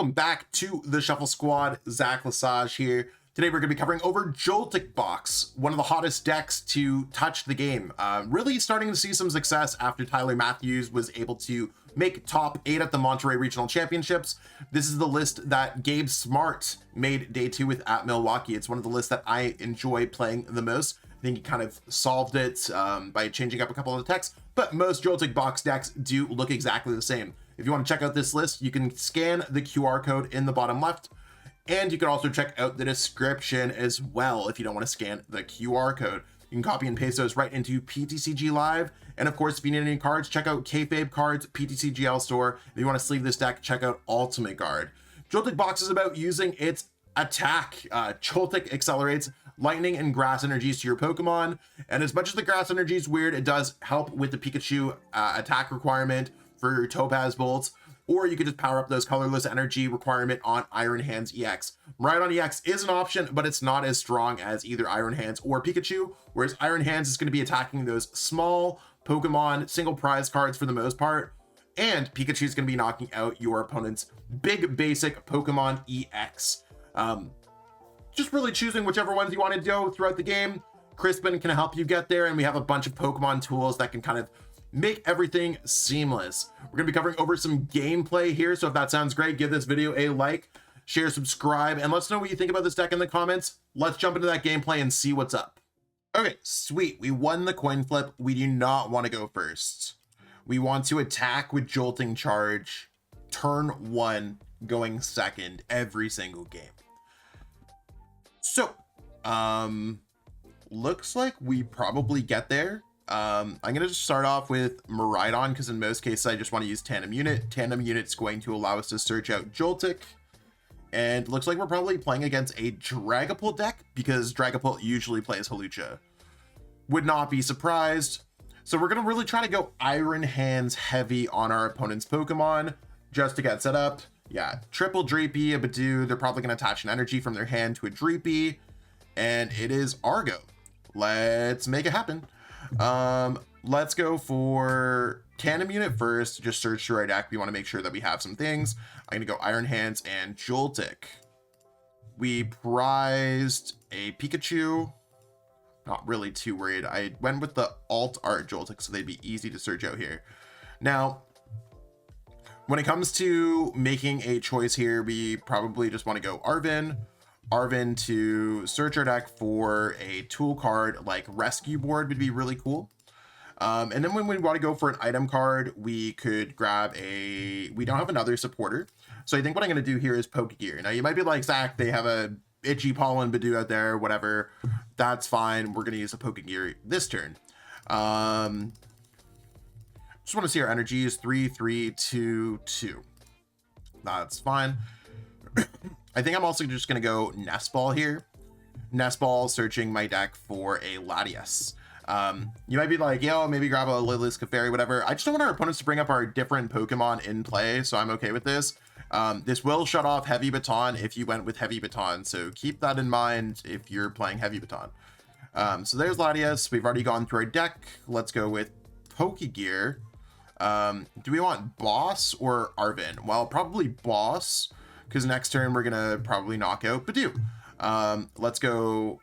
welcome back to the Shuffle Squad. Zach Lesage here. Today we're going to be covering over Joltik Box, one of the hottest decks to touch the game. Really starting to see some success after Tyler Matthews was able to make top 8 at the Monterey Regional Championships. This is the list that Gabe Smart made day 2 with at Milwaukee. It's one of the lists that I enjoy playing the most. I think he kind of solved it by changing up a couple of the texts, but most Joltik Box decks do look exactly the same. If you want to check out this list, you can scan the QR code in the bottom left, and you can also check out the description as well if you don't want to scan the QR code. You can copy and paste those right into PTCG Live, and of course, if you need any cards, check out Kayfabe Cards, PTCGL Store. If you want to sleeve this deck, check out Ultimate Guard. Joltik Box is about using its attack. Joltik accelerates lightning and grass energies to your Pokemon, and as much as the grass energy is weird, it does help with the Pikachu attack requirement for your Topaz Bolts, or you could just power up those colorless energy requirement on Iron Hands EX. Rhydon EX is an option, but it's not as strong as either Iron Hands or Pikachu, whereas Iron Hands is going to be attacking those small Pokemon single prize cards for the most part, and Pikachu is going to be knocking out your opponent's big basic Pokemon EX. Just really choosing whichever ones you want to go throughout the game. Crispin can help you get there, and we have a bunch of Pokemon tools that can kind of make everything seamless. We're going to be covering over some gameplay here, so if that sounds great, give this video a like, share, subscribe, and let us know what you think about this deck in the comments. Let's jump into that gameplay and see what's up. Okay, sweet. We won the coin flip. We do not want to go first. We want to attack with Jolting Charge, turn 1, going second every single game. So, looks like we probably get there. I'm going to just start off with Miraidon, because in most cases I just want to use Tandem Unit. Tandem Unit's going to allow us to search out Joltik, and looks like we're probably playing against a Dragapult deck, because Dragapult usually plays Hawlucha. Would not be surprised. So we're going to really try to go Iron Hands heavy on our opponent's Pokemon, just to get set up. Yeah, triple Dreepy, a Badoo, they're probably going to attach an energy from their hand to a Dreepy, and it is Argo. Let's make it happen. Let's go for Tandem Unit first. Just search through our deck. We want to make sure that we have some things. I'm going to go Iron Hands and Joltik. We prized a Pikachu. Not really too worried. I went with the alt art Joltik, so they'd be easy to search out here. Now, when it comes to making a choice here, we probably just want to go Arven to search our deck for a tool card like Rescue Board would be really cool. And then when we want to go for an item card, we could grab we don't have another supporter. So I think what I'm going to do here is Pokegear. Now you might be like, Zach, they have a Itchy Pollen Badoo out there, whatever. That's fine. We're going to use a Pokegear this turn. Just want to see our energies. 3, 3, 2, 2. That's fine. I think I'm also just going to go Nest Ball here. Nest Ball, searching my deck for a Latias. You might be like, yo, maybe grab a Lilius Clefairy, whatever. I just don't want our opponents to bring up our different Pokemon in play, so I'm okay with this. This will shut off Heavy Baton if you went with Heavy Baton, so keep that in mind if you're playing Heavy Baton. So there's Latias. We've already gone through our deck. Let's go with Pokegear. Do we want Boss or Arven? Well, probably Boss, because next turn we're gonna probably knock out Badoo. Let's go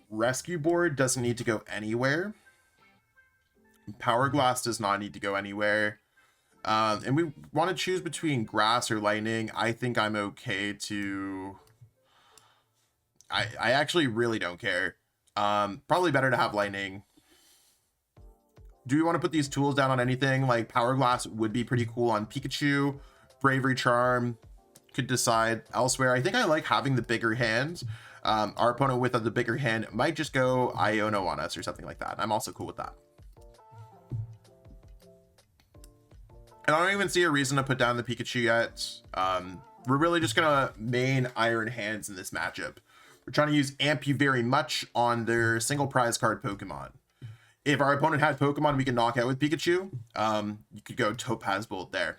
Rescue Board. Doesn't need to go anywhere. Power Glass does not need to go anywhere. And we want to choose between Grass or Lightning. I think I'm okay to... I actually really don't care. Probably better to have Lightning. Do we want to put these tools down on anything? Like Power Glass would be pretty cool on Pikachu. Bravery Charm could decide elsewhere. I think I like having the bigger hand. Our opponent with the bigger hand might just go Iono on us or something like that. I'm also cool with that. And I don't even see a reason to put down the Pikachu yet. We're really just gonna main Iron Hands in this matchup. We're trying to use Amp You Very Much on their single prize card Pokemon. If our opponent had Pokemon we can knock out with Pikachu, you could go Topaz Bolt there.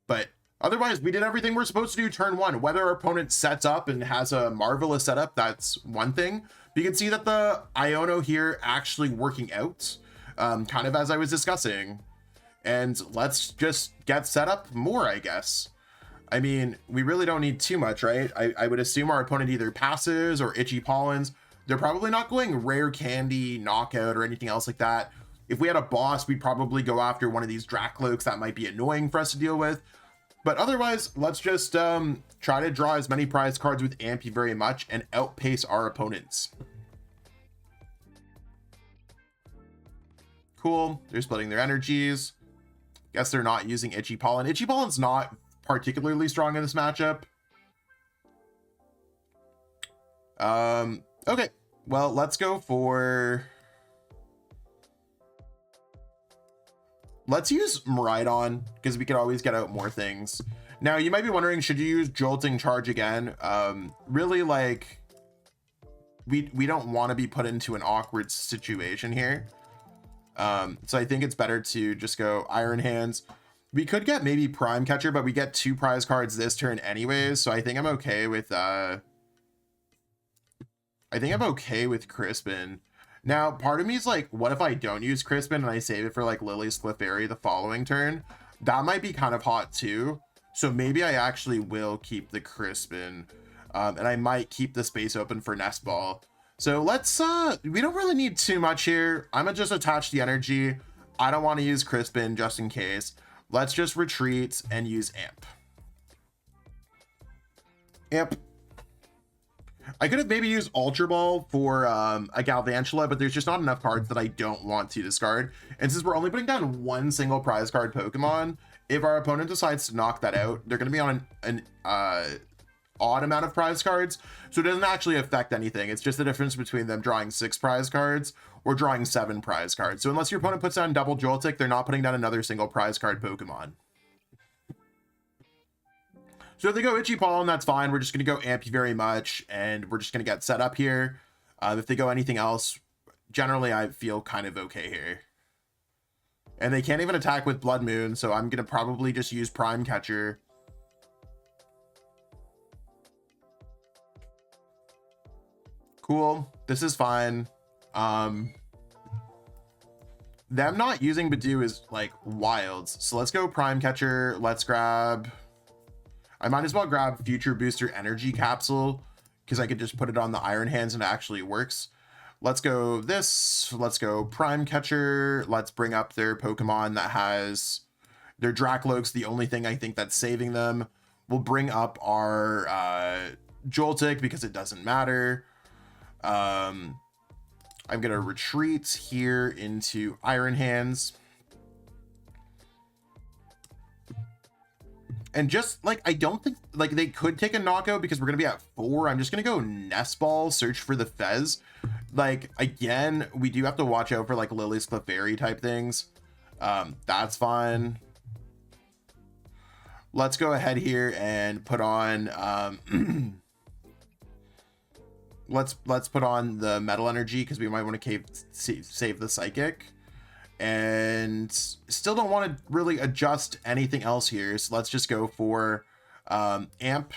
But otherwise, we did everything we're supposed to do turn 1. Whether our opponent sets up and has a marvelous setup, that's one thing. But you can see that the Iono here actually working out, kind of as I was discussing. And let's just get set up more, I guess. I mean, we really don't need too much, right? I would assume our opponent either passes or itchy pollens. They're probably not going rare candy, knockout, or anything else like that. If we had a boss, we'd probably go after one of these Dracloaks that might be annoying for us to deal with. But otherwise, let's just try to draw as many prize cards with Ampy very much and outpace our opponents. Cool. They're splitting their energies. Guess they're not using Itchy Pollen. Itchy Pollen's not particularly strong in this matchup. Okay. Well, let's go for... Let's use Miraidon, because we could always get out more things. Now, you might be wondering, should you use Jolting Charge again? Really, like, we don't want to be put into an awkward situation here. So I think it's better to just go Iron Hands. We could get maybe Prime Catcher, but we get 2 prize cards this turn anyways, so I think I'm okay with Crispin. Now, part of me is like, what if I don't use Crispin and I save it for like Lily's Clefairy the following turn? That might be kind of hot too. So maybe I actually will keep the Crispin, and I might keep the space open for Nest Ball. So let's, we don't really need too much here. I'm gonna just attach the energy. I don't want to use Crispin just in case. Let's just retreat and use Amp. Amp. I could have maybe used Ultra Ball for a Galvantula, but there's just not enough cards that I don't want to discard. And since we're only putting down one single prize card Pokemon, if our opponent decides to knock that out, they're going to be on an odd amount of prize cards. So it doesn't actually affect anything. It's just the difference between them drawing 6 prize cards or drawing 7 prize cards. So unless your opponent puts down double Joltik, they're not putting down another single prize card Pokemon. So if they go Itchy Pollen, that's fine. We're just going to go Ampy very much, and we're just going to get set up here. If they go anything else, generally I feel kind of okay here. And they can't even attack with Blood Moon, so I'm going to probably just use Prime Catcher. Cool. This is fine. Them not using Badoo is like wilds. So let's go Prime Catcher. Let's grab... I might as well grab Future Booster Energy Capsule because I could just put it on the Iron Hands and it actually works. Let's go this. Let's go Prime Catcher. Let's bring up their Pokemon that has their Dracloaks, the only thing I think that's saving them. We'll bring up our Joltik because it doesn't matter. I'm going to retreat here into Iron Hands. And just like, I don't think like they could take a knockout because we're going to be at 4. I'm just going to go Nest Ball, search for the Fez. Like, again, we do have to watch out for like Lily's Clefairy type things. That's fine. Let's go ahead here and put on, let's put on the Metal Energy because we might want to save the Psychic. And still don't want to really adjust anything else here, so let's just go for Amp.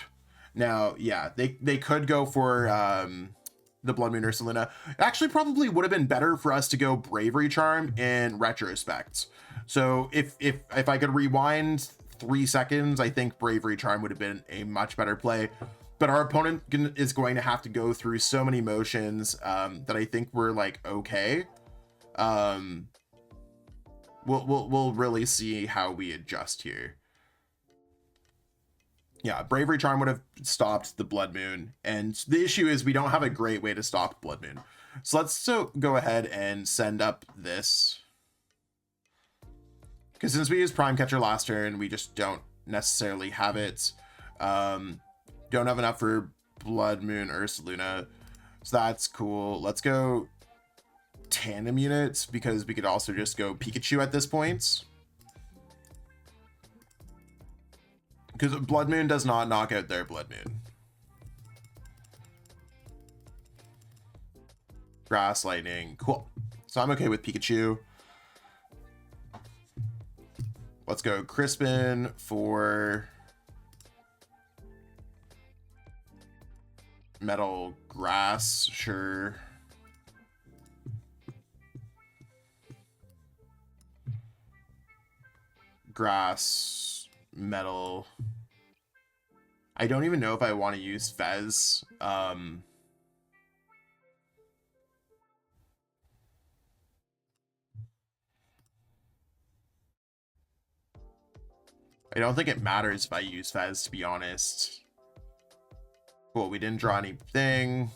Now, yeah, they could go for the Blood Moon Ursaluna. Actually, probably would have been better for us to go Bravery Charm in retrospect. So if I could rewind 3 seconds, I think Bravery Charm would have been a much better play. But our opponent is going to have to go through so many motions that I think we're like okay. We'll really see how we adjust here. Yeah, Bravery Charm would have stopped the Blood Moon, and the issue is we don't have a great way to stop Blood Moon. So let's go ahead and send up this. Because since we used Prime Catcher last turn, we just don't necessarily have it. Don't have enough for Blood Moon Ursaluna, so that's cool. Let's go Tandem Units because we could also just go Pikachu at this point. Because Blood Moon does not knock out their Blood Moon. Grass Lightning, cool. So I'm okay with Pikachu. Let's go Crispin for Metal Grass, sure. Grass, Metal, I don't even know if I want to use Fez. I don't think it matters if I use Fez, to be honest. Cool, we didn't draw anything.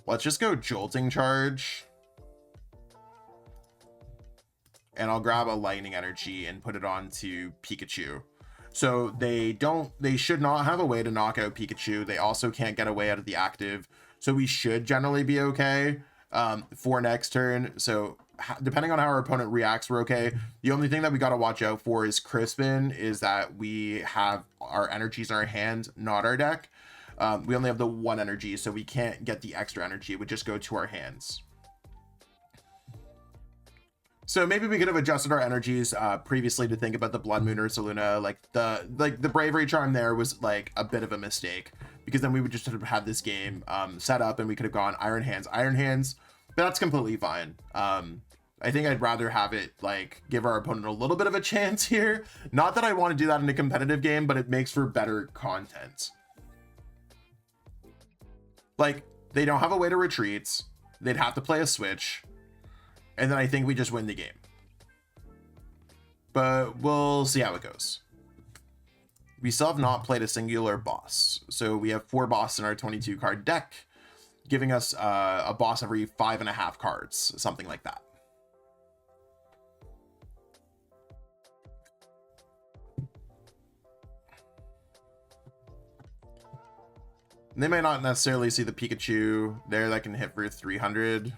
Let's just go Jolting Charge. And I'll grab a Lightning Energy and put it onto Pikachu. So they should not have a way to knock out Pikachu. They also can't get away out of the active. So we should generally be okay for next turn. So depending on how our opponent reacts, we're okay. The only thing that we got to watch out for is Crispin, is that we have our energies in our hand, not our deck. We only have the one energy, so we can't get the extra energy. It would just go to our hands. So maybe we could have adjusted our energies previously to think about the Blood Moon or Saluna. Like the Bravery Charm there was like a bit of a mistake, because then we would just have had this game set up and we could have gone Iron Hands, Iron Hands. That's completely fine. I think I'd rather have it like give our opponent a little bit of a chance here. Not that I want to do that in a competitive game, but it makes for better content. Like, they don't have a way to retreat. They'd have to play a switch. And then I think we just win the game. But we'll see how it goes. We still have not played a singular boss. So we have 4 bosses in our 22 card deck, giving us a boss every 5.5 cards, something like that. They may not necessarily see the Pikachu there that can hit for 300.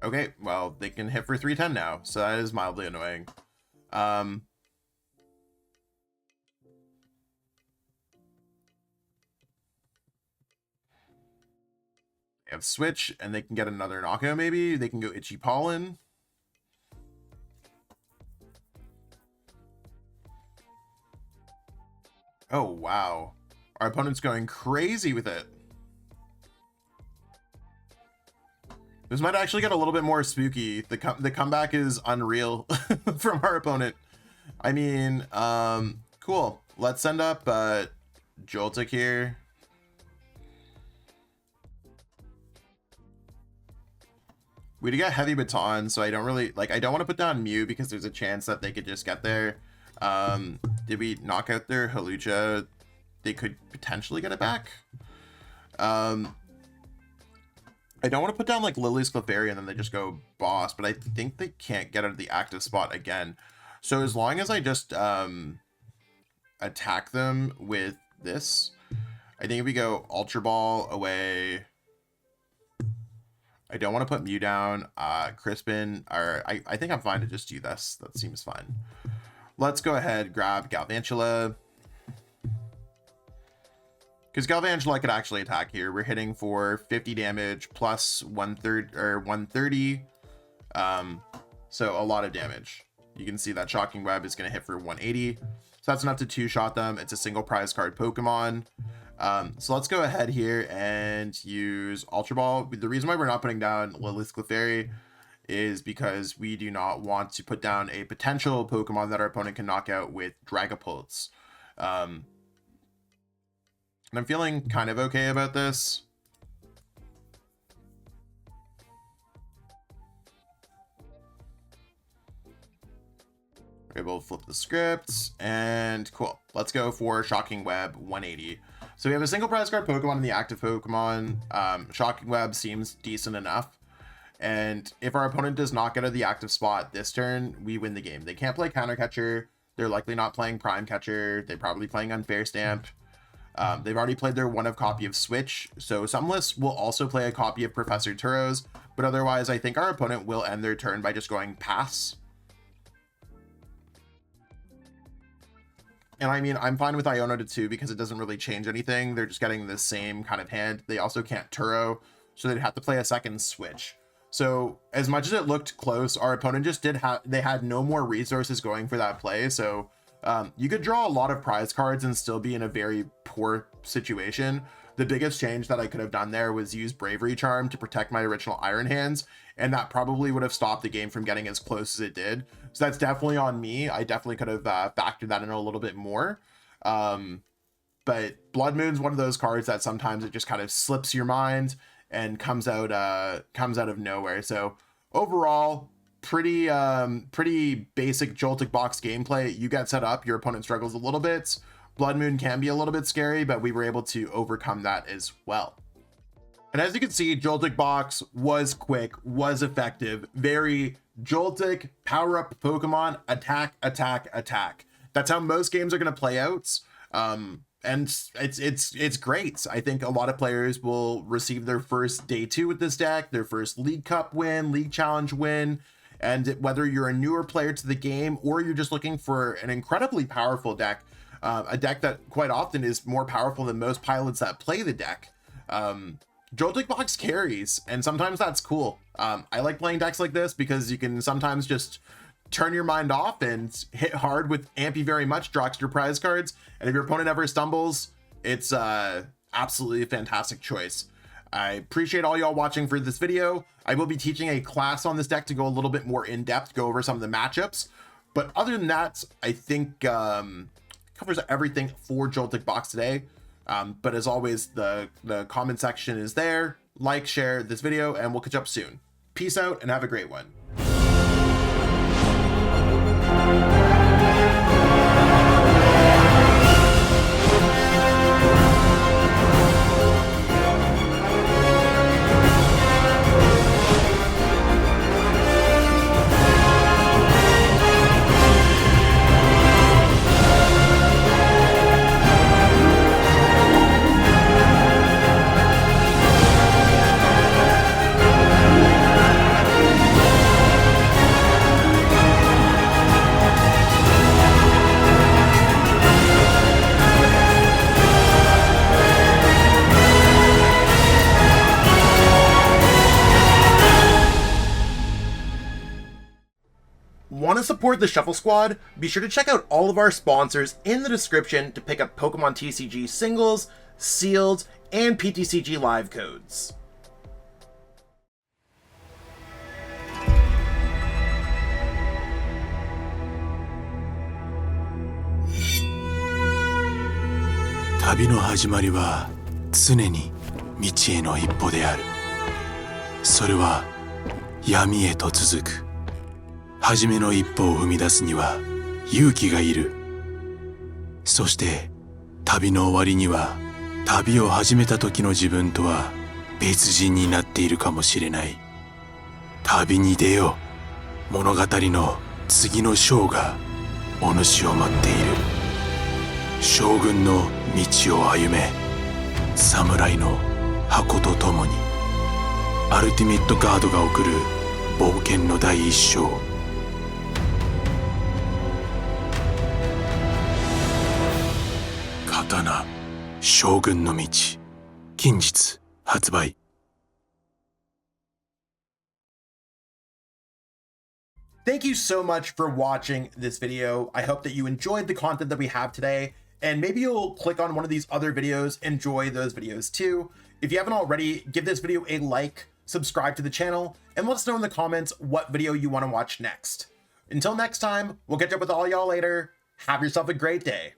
Okay, well, they can hit for 310 now, so that is mildly annoying. They have Switch, and they can get another knockout maybe. They can go Itchy Pollen. Oh, wow. Our opponent's going crazy with it. This might actually get a little bit more spooky. The comeback is unreal from our opponent. I mean, cool. Let's send up Joltik here. We did get Heavy Baton, so I don't really like. I don't want to put down Mew because there's a chance that they could just get there. Did we knock out their Hawlucha? They could potentially get it back. I don't want to put down like Lily's Clefairy and then they just go boss, but I think they can't get out of the active spot again. So as long as I just attack them with this, I think if we go Ultra Ball away, I don't want to put Mew down. Crispin, or I think I'm fine to just do this. That seems fine. Let's go ahead, grab Galvantula. Because Galvantula could actually attack here. We're hitting for 50 damage plus 130. So a lot of damage. You can see that Shocking Web is going to hit for 180. So that's enough to two-shot them. It's a single prize card Pokemon. So let's go ahead here and use Ultra Ball. The reason why we're not putting down Lily's Clefairy is because we do not want to put down a potential Pokemon that our opponent can knock out with Dragapults. And I'm feeling kind of okay about this. Okay, we'll flip the script and cool. Let's go for Shocking Web 180. So we have a single prize card Pokemon in the active Pokemon. Shocking Web seems decent enough. And if our opponent does not get out of the active spot this turn, we win the game. They can't play Counter Catcher. They're likely not playing Prime Catcher. They're probably playing Unfair Stamp. They've already played their one-of copy of Switch, so some lists will also play a copy of Professor Turos, but otherwise I think our opponent will end their turn by just going pass. And I mean, I'm fine with Iono to 2 because it doesn't really change anything. They're just getting the same kind of hand. They also can't Turo, so they'd have to play a second Switch. So as much as it looked close, our opponent just they had no more resources going for that play, so you could draw a lot of prize cards and still be in a very poor situation. the biggest change that I could have done there was use Bravery Charm to protect my original Iron Hands, and that probably would have stopped the game from getting as close as it did. So that's definitely on me. I definitely could have factored that in a little bit more. But Blood Moon's one of those cards that sometimes it just kind of slips your mind and comes out of nowhere. So overall, pretty basic Joltik box gameplay. You get set up, your opponent struggles a little bit. Blood Moon can be a little bit scary, but we were able to overcome that as well. And as you can see, Joltik box was quick, was effective, very Joltik, power up Pokemon, attack, attack, attack. That's how most games are going to play out. And it's great. I think a lot of players will receive their first day 2 with this deck, their first League Cup win, League Challenge win. And whether you're a newer player to the game or you're just looking for an incredibly powerful deck, a deck that quite often is more powerful than most pilots that play the deck, Joltik box carries, and sometimes that's cool. I like playing decks like this because you can sometimes just turn your mind off and hit hard with Ampy very much, draw extra prize cards, and if your opponent ever stumbles, it's absolutely a fantastic choice. I appreciate all y'all watching for this video. I will be teaching a class on this deck to go a little bit more in depth, go over some of the matchups, but other than that, I think covers everything for Joltik box today. But as always, the comment section is there. Like, share this video, and we'll catch up soon. Peace out and have a great one. Want to support the Shuffle Squad? Be sure to check out all of our sponsors in the description to pick up Pokemon TCG singles, sealed, and PTCG live codes. Tabi no hajimari wa tsune ni michi e no ippo de aru. Sore wa yami e to tsuzuku. 初めの一歩を踏み出すには勇気がいる。そして旅の終わりには旅を始めた時の自分とは別人になっているかもしれない。旅に出よう。物語の次の章がお主を待っている。将軍の道を歩め。侍の箱とともに。アルティメットガードが送る冒険の第一章。刀将軍の道近日発売。Thank you so much for watching this video. I hope that you enjoyed the content that we have today, and maybe you'll click on one of these other videos, enjoy those videos too. If you haven't already, give this video a like, subscribe to the channel, and let us know in the comments what video you want to watch next. Until next time, we'll catch up with all y'all later. Have yourself a great day.